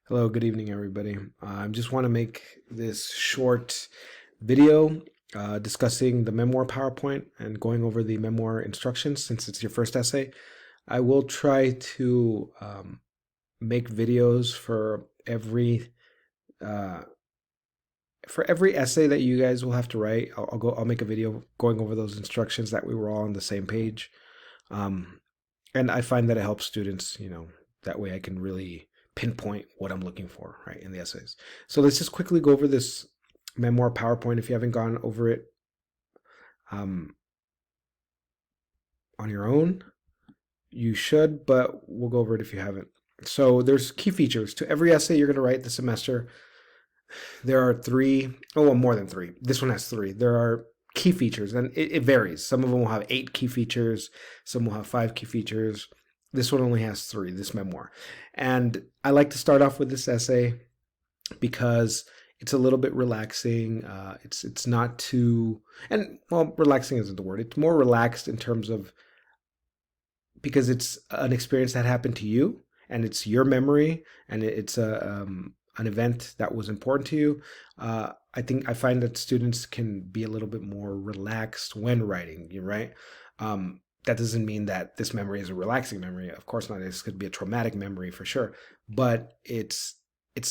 Hello, good evening, everybody. I just want to make this short video discussing the memoir PowerPoint and going over the memoir instructions since it's your first essay. I will try to make videos uh, for every essay that you guys will have to write. I'll make a video going over those instructions that we were all on the same page. Um, and I find that it helps students, that way I can really pinpoint what I'm looking for, right, in the essays. So let's just quickly go over this memoir PowerPoint if you haven't gone over it um, on your own. You should, but we'll go over it if you haven't. So there's key features to every essay you're going to write this semester. There are well, more than three. This one has three. There are key features, and it varies. Some of them will have 8 key features, some will have 5 key features. This one only has 3, this memoir. And I like to start off with this essay because it's a little bit relaxing. It's not too, and well, relaxing isn't the word. It's more relaxed in terms of because it's an experience that happened to you, and it's your memory, and it's an event that was important to you. I find that students can be a little bit more relaxed when writing. You right. That doesn't mean that this memory is a relaxing memory. Of course not. This could be a traumatic memory for sure, but it's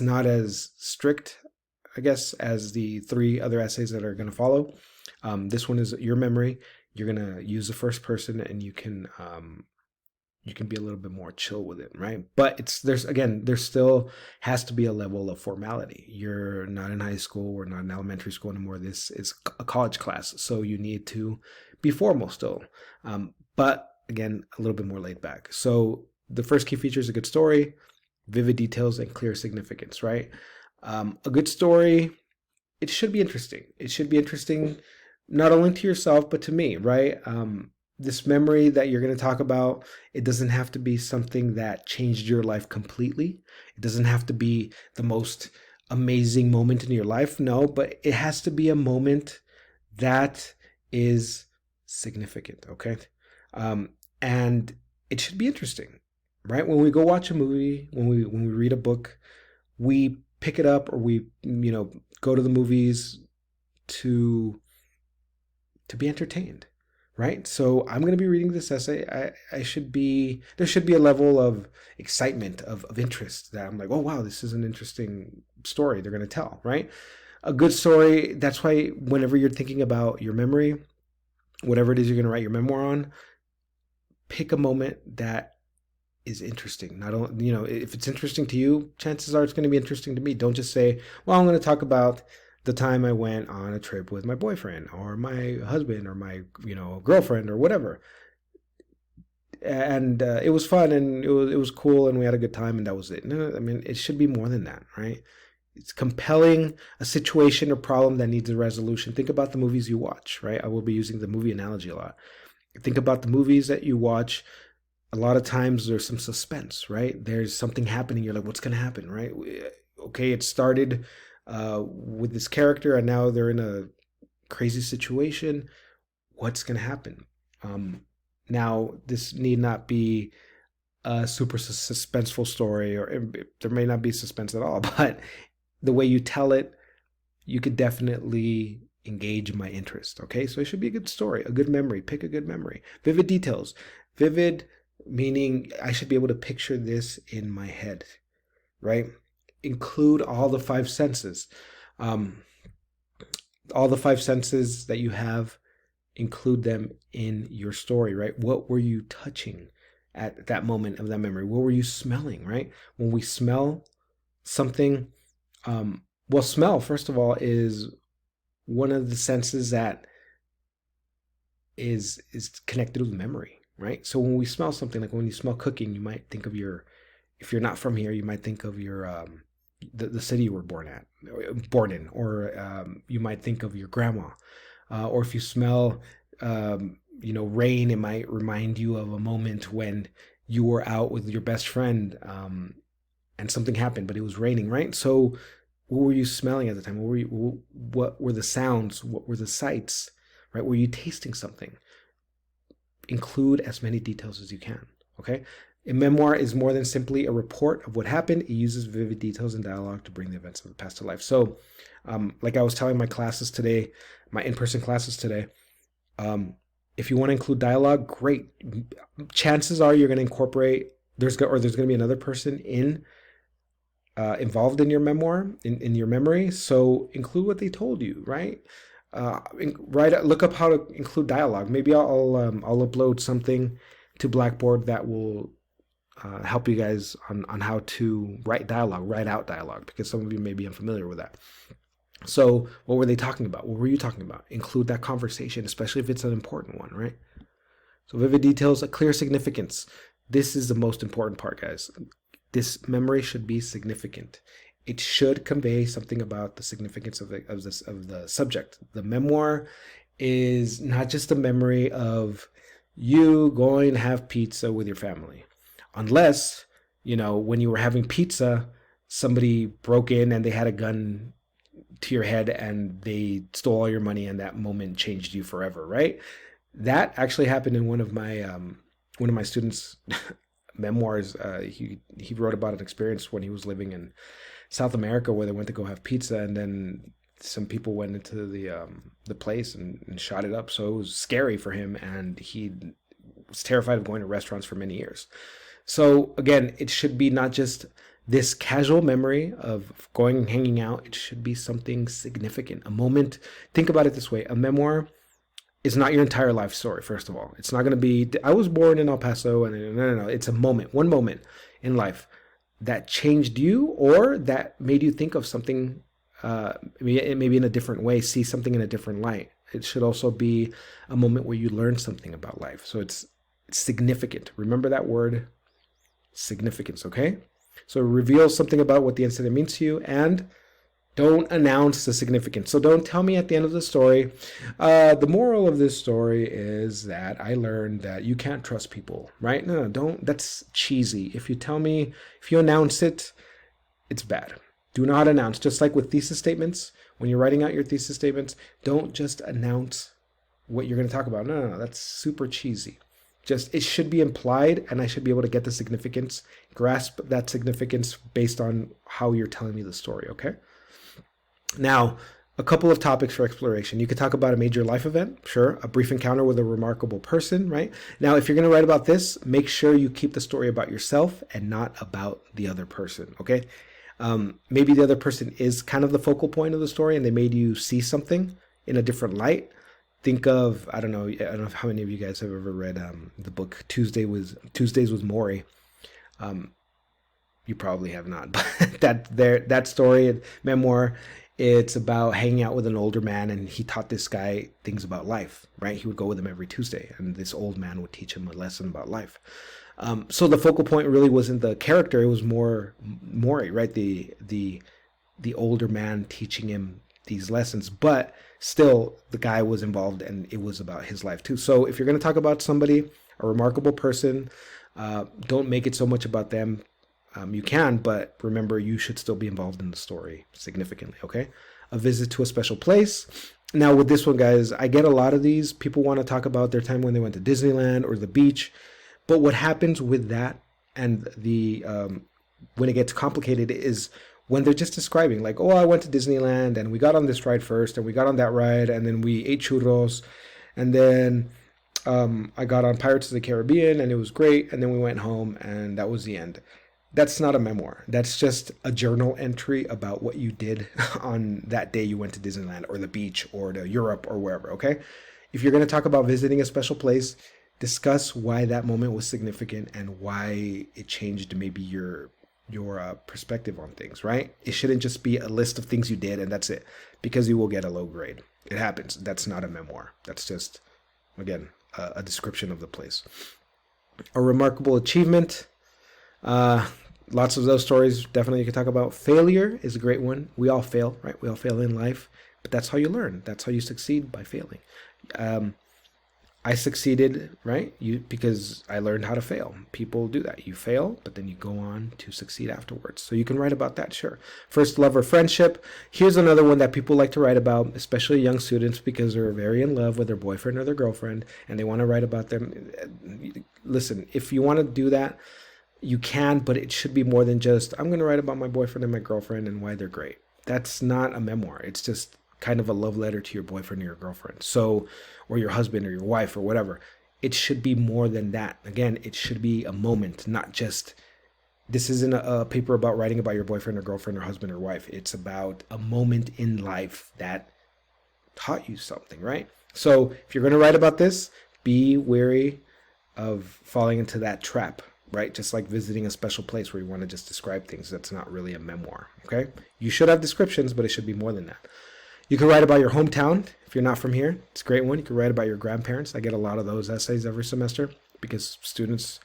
not as strict, I guess, as the 3 other essays that are going to follow. This one is your memory. You're going to use the first person, and you can be a little bit more chill with it, right? But there still has to be a level of formality. You're not in high school or not in elementary school anymore. This is a college class, so you need to be formal still. But again, a little bit more laid back. So the first key feature is a good story, vivid details, and clear significance, right? A good story, it should be interesting. It should be interesting not only to yourself, but to me, right? This memory that you're going to talk about, it doesn't have to be something that changed your life completely. It doesn't have to be the most amazing moment in your life. No, but it has to be a moment that is significant. Okay. And it should be interesting, right? When we go watch a movie, when we read a book, we pick it up, or we, go to the movies to be entertained, right? So I'm going to be reading this essay. There should be a level of excitement, of interest, that I'm like, oh wow, this is an interesting story they're going to tell, right? A good story. That's why whenever you're thinking about your memory, whatever it is you're going to write your memoir on, pick a moment that is interesting. Not only, if it's interesting to you, chances are it's going to be interesting to me. Don't just say, well, I'm going to talk about the time I went on a trip with my boyfriend or my husband or my, girlfriend or whatever. And it was fun, and it was cool, and we had a good time, and that was it. No, I mean, it should be more than that, right? It's compelling, a situation or problem that needs a resolution. Think about the movies you watch, right? I will be using the movie analogy a lot. Think about the movies that you watch. A lot of times there's some suspense, right? There's something happening. You're like, what's going to happen, right? Okay, it started with this character, and now they're in a crazy situation. What's going to happen? Now, this need not be a super suspenseful story, or there may not be suspense at all, but the way you tell it, you could definitely engage my interest. Okay, so it should be a good story, a good memory. Pick a good memory. Vivid details. Vivid meaning I should be able to picture this in my head, right? Include all the 5 senses. Um, all the 5 senses that you have, include them in your story, right? What were you touching at that moment of that memory? What were you smelling, right? When we smell something, well, smell, first of all, is one of the senses that is connected with memory, right? So when we smell something, like when you smell cooking, you might think of if you're not from here, you might think of the city you were born in, or you might think of your grandma, or if you smell, rain, it might remind you of a moment when you were out with your best friend, and something happened, but it was raining, right? So what were you smelling at the time? What were the sounds? What were the sights? Right? Were you tasting something? Include as many details as you can. Okay. A memoir is more than simply a report of what happened. It uses vivid details and dialogue to bring the events of the past to life. So, like I was telling my classes today, my in-person classes today, um, if you want to include dialogue, great. Chances are you're going to incorporate there's going to be another person involved in your memoir, in your memory. So include what they told you, right? Look up how to include dialogue. Maybe I'll upload something to Blackboard that will help you guys on how to write out dialogue, because some of you may be unfamiliar with that. So what were they talking about? What were you talking about? Include that conversation, especially if it's an important one, right? So vivid details, a clear significance. This is the most important part, guys. This memory should be significant. It should convey something about the significance of the subject. The memoir is not just a memory of you going to have pizza with your family, unless when you were having pizza, somebody broke in and they had a gun to your head and they stole all your money, and that moment changed you forever, right? That actually happened in one of my students' memoirs. He wrote about an experience when he was living in South America where they went to go have pizza, and then some people went into the place and shot it up. So it was scary for him, and he was terrified of going to restaurants for many years. So again, it should be not just this casual memory of going and hanging out. It should be something significant, a moment. Think about it this way: a memoir is not your entire life story. First of all, it's not going to be I was born in El Paso, and no. It's a moment, one moment in life that changed you, or that made you think of something, maybe in a different way, see something in a different light. It should also be a moment where you learn something about life. So it's significant. Remember that word, significance. Okay. So reveal something about what the incident means to you, and don't announce the significance. So don't tell me at the end of the story, the moral of this story is that I learned that you can't trust people, right? No, don't. That's cheesy. If you announce it, it's bad. Do not announce. Just like with thesis statements, when you're writing out your thesis statements, don't just announce what you're going to talk about. No, that's super cheesy. Just, it should be implied, and I should be able to get the significance, grasp that significance based on how you're telling me the story, okay? Now, a couple of topics for exploration. You could talk about a major life event, sure, a brief encounter with a remarkable person, right? Now, if you're going to write about this, make sure you keep the story about yourself and not about the other person, okay? Maybe the other person is kind of the focal point of the story, and they made you see something in a different light. Think of, I don't know how many of you guys have ever read the book Tuesdays with Maury. You probably have not, but that story, memoir, it's about hanging out with an older man, and he taught this guy things about life, right? He would go with him every Tuesday, and this old man would teach him a lesson about life. So the focal point really wasn't the character; it was more Maury, right? The older man teaching him these lessons, but still the guy was involved, and it was about his life too. So if you're going to talk about somebody, a remarkable person, don't make it so much about them. You can, but remember, you should still be involved in the story significantly, okay? A visit to a special place. Now with this one, guys, I get a lot of these. People want to talk about their time when they went to Disneyland or the beach, but what happens with that and when it gets complicated is when they're just describing, like, oh, I went to Disneyland and we got on this ride first and we got on that ride and then we ate churros and then I got on Pirates of the Caribbean and it was great, and then we went home and that was the end. That's not a memoir. That's just a journal entry about what you did on that day you went to Disneyland or the beach or to Europe or wherever, okay? If you're going to talk about visiting a special place, discuss why that moment was significant and why it changed maybe your perspective on things, right? It shouldn't just be a list of things you did and that's it, because you will get a low grade. It happens. That's not a memoir. That's just, again, a description of the place. A remarkable achievement. Lots of those stories definitely you can talk about. Failure is a great one. We all fail, right? We all fail in life, but that's how you learn. That's how you succeed, by failing. I succeeded, right? Because I learned how to fail. People do that. You fail, but then you go on to succeed afterwards. So you can write about that, sure. First love or friendship. Here's another one that people like to write about, especially young students, because they're very in love with their boyfriend or their girlfriend, and they want to write about them. Listen, if you want to do that, You can, but it should be more than just, I'm going to write about my boyfriend and my girlfriend and why they're great. That's not a memoir. It's just kind of a love letter to your boyfriend or your girlfriend. So, or your husband or your wife or whatever. It should be more than that. Again, it should be a moment, not just, this isn't a paper about writing about your boyfriend or girlfriend or husband or wife. It's about a moment in life that taught you something, right? So if you're going to write about this, be wary of falling into that trap, right? Just like visiting a special place where you want to just describe things. That's not really a memoir, okay? You should have descriptions, but it should be more than that. You can write about your hometown if you're not from here. It's a great one. You can write about your grandparents. I get a lot of those essays every semester because students,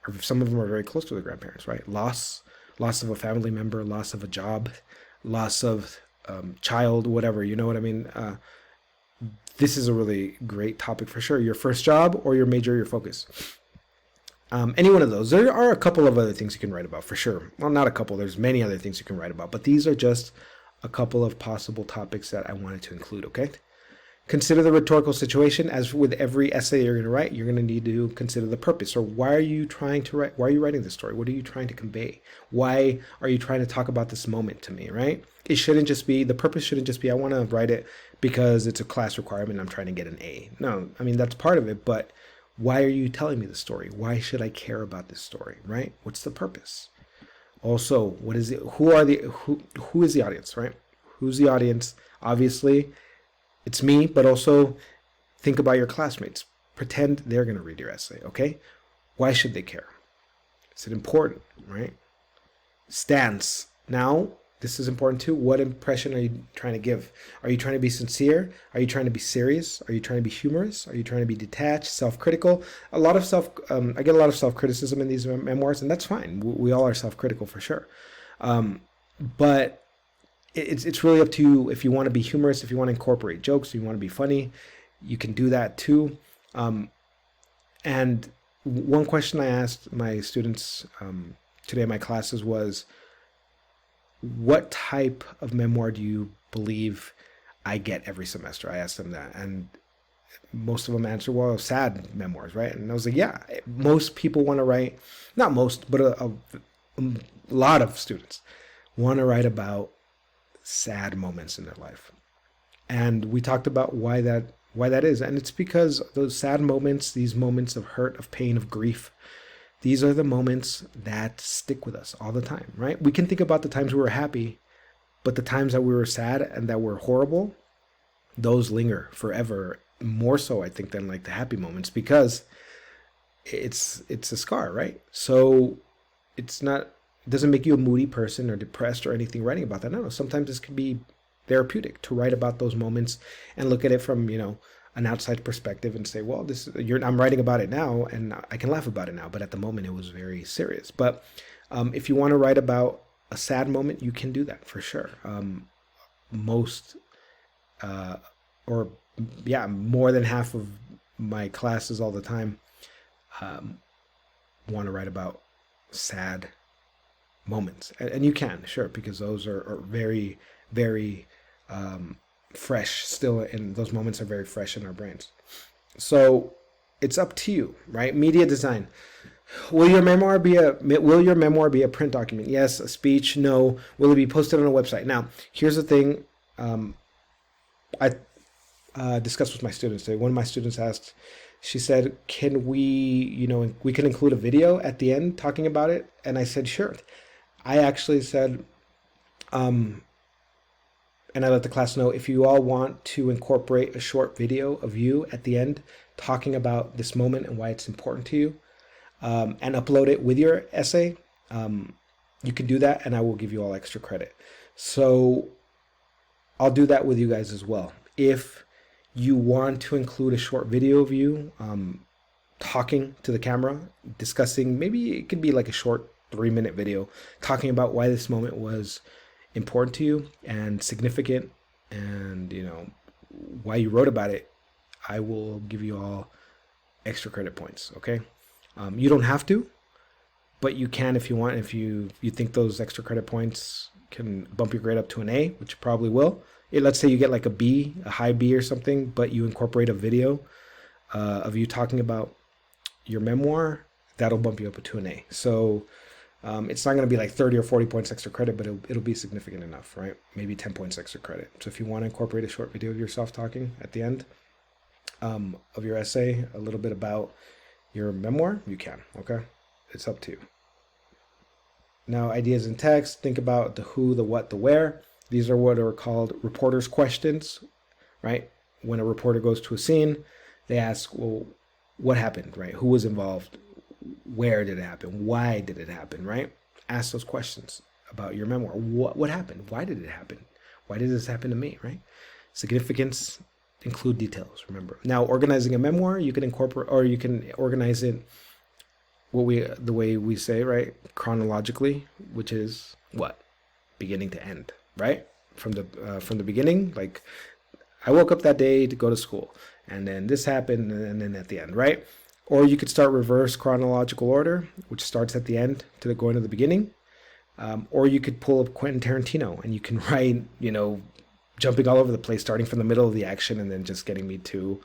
or some of them are very close to their grandparents, right? Loss of a family member, loss of a job, loss of child, whatever. You know what I mean? This is a really great topic for sure. Your first job or your major, your focus. Any one of those. There are a couple of other things you can write about for sure. Well, not a couple. There's many other things you can write about, but these are just a couple of possible topics that I wanted to include, okay? Consider the rhetorical situation. As with every essay you're going to write, you're going to need to consider the purpose. Or why are you trying to write? Why are you writing this story? What are you trying to convey? Why are you trying to talk about this moment to me, right? It shouldn't just be, the purpose shouldn't just be, I want to write it because it's a class requirement. I'm trying to get an A. No, I mean, that's part of it, but why are you telling me the story? Why should I care about this story, right? What's the purpose? Also, what is it? Who is the audience, right? Who's the audience? Obviously, it's me, but also think about your classmates. Pretend they're going to read your essay, okay? Why should they care? Is it important, right? Stance. Now, this is important too. What impression are you trying to give? Are you trying to be sincere? Are you trying to be serious? Are you trying to be humorous? Are you trying to be detached, self-critical? I get a lot of self-criticism in these memoirs, and that's fine. We all are self-critical for sure. But it's really up to you. If you want to be humorous, if you want to incorporate jokes, if you want to be funny, you can do that too. And one question I asked my students today in my classes was, what type of memoir do you believe I get every semester? I asked them that, and most of them answered, well, sad memoirs, right? And I was like, yeah, most people want to write, not most, but a lot of students want to write about sad moments in their life. And we talked about why that is. And it's because those sad moments, these moments of hurt, of pain, of grief, these are the moments that stick with us all the time, right? We can think about the times we were happy, but the times that we were sad and that were horrible, those linger forever, more so I think than like the happy moments, because it's a scar, right? So it doesn't make you a moody person or depressed or anything writing about that. No, sometimes this can be therapeutic to write about those moments and look at it from, an outside perspective and say, well, I'm writing about it now and I can laugh about it now, but at the moment it was very serious. But if you want to write about a sad moment, you can do that for sure. More than half of my classes all the time want to write about sad moments, and you can, sure, because those are very, very fresh still, and those moments are very fresh in our brains. So it's up to you, right? Media design. Will your memoir be a print document? Yes. A speech? No. Will it be posted on a website? Now, here's the thing. I discussed with my students today. One of my students asked, she said, can we can include a video at the end talking about it? And I said, sure. I actually said, and I let the class know, if you all want to incorporate a short video of you at the end talking about this moment and why it's important to you, and upload it with your essay, you can do that, and I will give you all extra credit. So I'll do that with you guys as well. If you want to include a short video of you talking to the camera, discussing, maybe it could be like a short 3-minute video talking about why this moment was important to you and significant, and why you wrote about it, I will give you all extra credit points. Okay, you don't have to, but you can if you want. If you think those extra credit points can bump your grade up to an A, which you probably will. Let's say you get like a B, a high B or something, but you incorporate a video of you talking about your memoir, that'll bump you up to an A. So it's not going to be like 30 or 40 points extra credit, but it'll be significant enough, right? Maybe 10 points extra credit. So if you want to incorporate a short video of yourself talking at the end of your essay, a little bit about your memoir, you can, okay? It's up to you. Now, ideas in text, think about the who, the what, the where. These are what are called reporter's questions, right? When a reporter goes to a scene, they ask, well, what happened, right? Who was involved? Where did it happen? Why did it happen, right? Ask those questions about your memoir. What happened? Why did it happen? Why did this happen to me, right? Significance, include details, remember. Now, organizing a memoir, you can incorporate, or you can organize it the way we say, right? Chronologically, which is what? Beginning to end, right? From the beginning, like I woke up that day to go to school, and then this happened, and then at the end, right? Or you could start reverse chronological order, which starts at the end to going to the beginning. Or you could pull up Quentin Tarantino and you can write, jumping all over the place, starting from the middle of the action and then just getting me to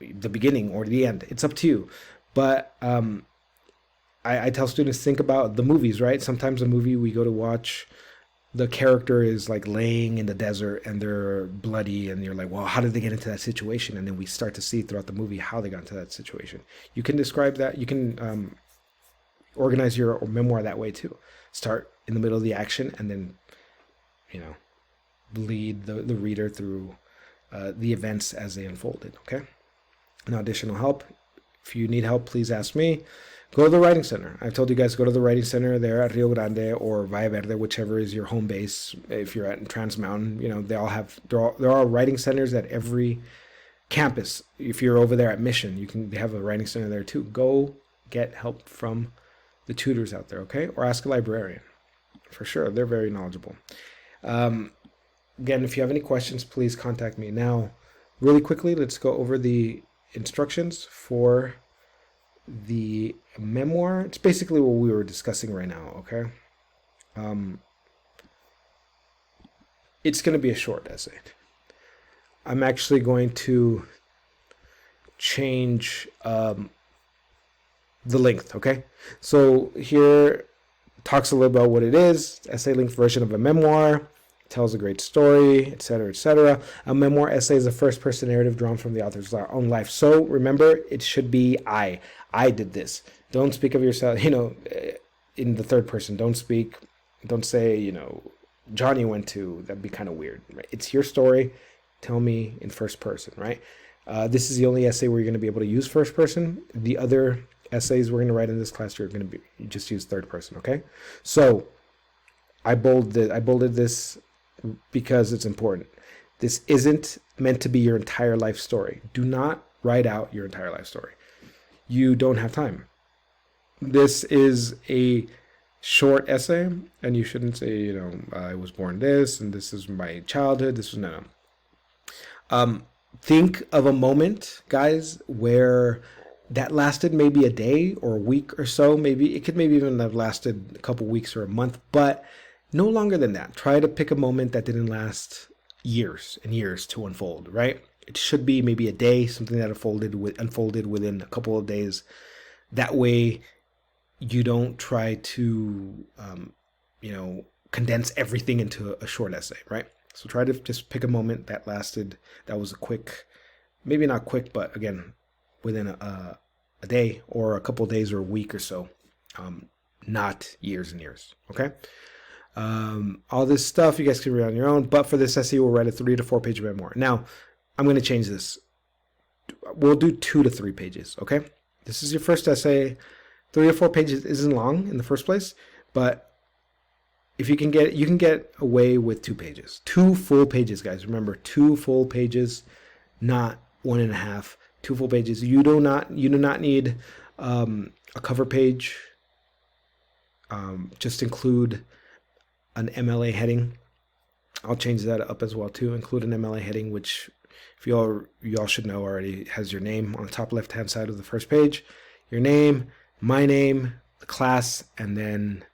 the beginning or the end. It's up to you. But I tell students, think about the movies, right? Sometimes a movie we go to watch, the character is like laying in the desert and they're bloody and you're like, well, how did they get into that situation? And then we start to see throughout the movie how they got into that situation. You can describe that. You can organize your memoir that way too. Start in the middle of the action and then, lead the reader through the events as they unfolded. Okay. Now, additional help. If you need help, please ask me. Go to the Writing Center. I've told you guys, go to the Writing Center there at Rio Grande or Valle Verde, whichever is your home base. If you're at Trans Mountain, there are writing centers at every campus. If you're over there at Mission, they have a writing center there too. Go get help from the tutors out there, okay? Or ask a librarian. For sure, they're very knowledgeable. Again, if you have any questions, please contact me. Now, really quickly, let's go over the instructions for the memoir. It's basically what we were discussing right now, okay? It's going to be a short essay. I'm actually going to change the length, okay? So here talks a little about what it is, essay length version of a memoir, tells a great story, etc., etc. A memoir essay is a first-person narrative drawn from the author's own life. So remember, it should be I did this. Don't speak of yourself, in the third person. Don't say, Johnny went to. That'd be kind of weird. Right? It's your story. Tell me in first person, right? This is the only essay where you're going to be able to use first person. The other essays we're going to write in this class, you're going to just use third person, okay? So I bolded this because it's important. This isn't meant to be your entire life story. Do not write out your entire life story. You don't have time. This is a short essay, and you shouldn't say, I was born this, and this is my childhood. This was no. Think of a moment, guys, where that lasted maybe a day or a week or so. Maybe it could even have lasted a couple weeks or a month, but no longer than that. Try to pick a moment that didn't last years and years to unfold, right? It should be maybe a day, something that unfolded within a couple of days. That way, you don't try to, condense everything into a short essay, right? So try to just pick a moment that was a quick, maybe not quick, but again, within a day or a couple of days or a week or so, not years and years, okay? All this stuff you guys can read on your own, but for this essay, we'll write a 3 to 4 page memoir. Now, I'm going to change this. We'll do 2 to 3 pages, okay? This is your first essay. 3 or 4 pages isn't long in the first place, but if you can get away with 2 pages. 2 full pages, guys. Remember, 2 full pages, not 1.5. 2 full pages. You do not need a cover page. Just include an MLA heading. I'll change that up as well too. Include an MLA heading, which if you all should know already has your name on the top left hand side of the first page. Your name, my name, the class, and then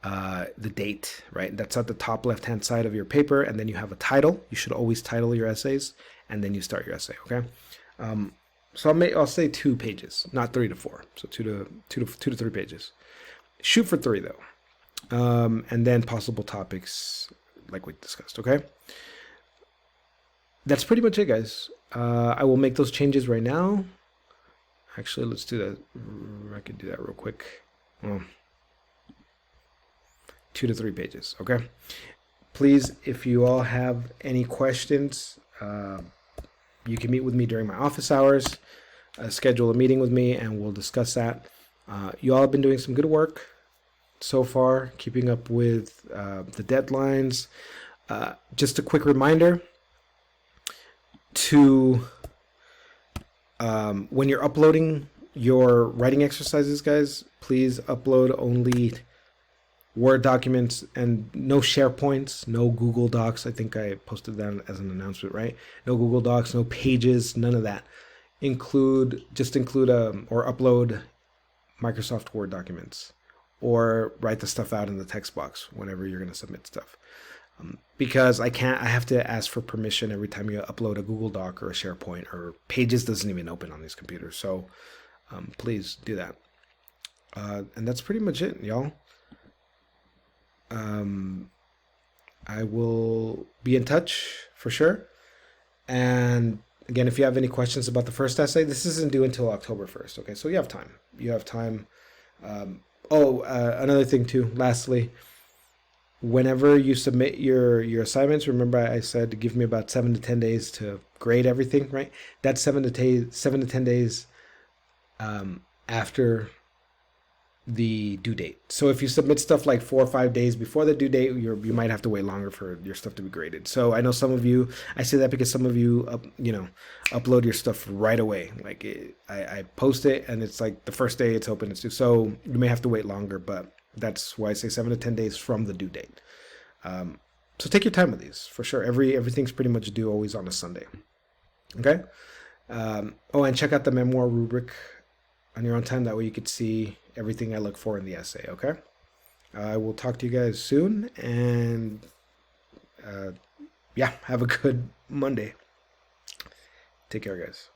the date, right? That's at the top left hand side of your paper, and then you have a title. You should always title your essays, and then you start your essay, okay? So I'll say 2 pages, not 3 to 4. So 2 to 3 pages. Shoot for 3 though, and then possible topics like we discussed. Okay, that's pretty much it, guys. I will make those changes right now. Actually, let's do that. I can do that real quick. Well, 2 to 3 pages. Okay. Please, if you all have any questions, you can meet with me during my office hours. Schedule a meeting with me, and we'll discuss that. You all have been doing some good work so far, keeping up with the deadlines. Just a quick reminder to when you're uploading your writing exercises, guys, please upload only Word documents and no SharePoints, no Google Docs. I think I posted that as an announcement, right? No Google Docs, no pages, none of that. Include or upload Microsoft Word documents, or write the stuff out in the text box whenever you're going to submit stuff. Because I have to ask for permission every time you upload a Google Doc or a SharePoint, or Pages doesn't even open on these computers. So please do that. And that's pretty much it, y'all. I will be in touch for sure. And again, if you have any questions about the first essay, this isn't due until October 1st. Okay, so you have time. You have time. Another thing too, lastly, whenever you submit your assignments, remember I said to give me about 7 to 10 days to grade everything, right? That's 7 to 10 days after the due date. So if you submit stuff like 4 or 5 days before the due date, you might have to wait longer for your stuff to be graded. So I know some of you, I say that because some of you upload your stuff right away. Like I post it and it's like the first day it's open. So you may have to wait longer, but that's why I say 7 to 10 days from the due date. So take your time with these for sure. Everything's pretty much due always on a Sunday. Okay. And check out the memoir rubric on your own time. That way you could see everything I look for in the essay. Okay. I will talk to you guys soon, and have a good Monday. Take care, guys.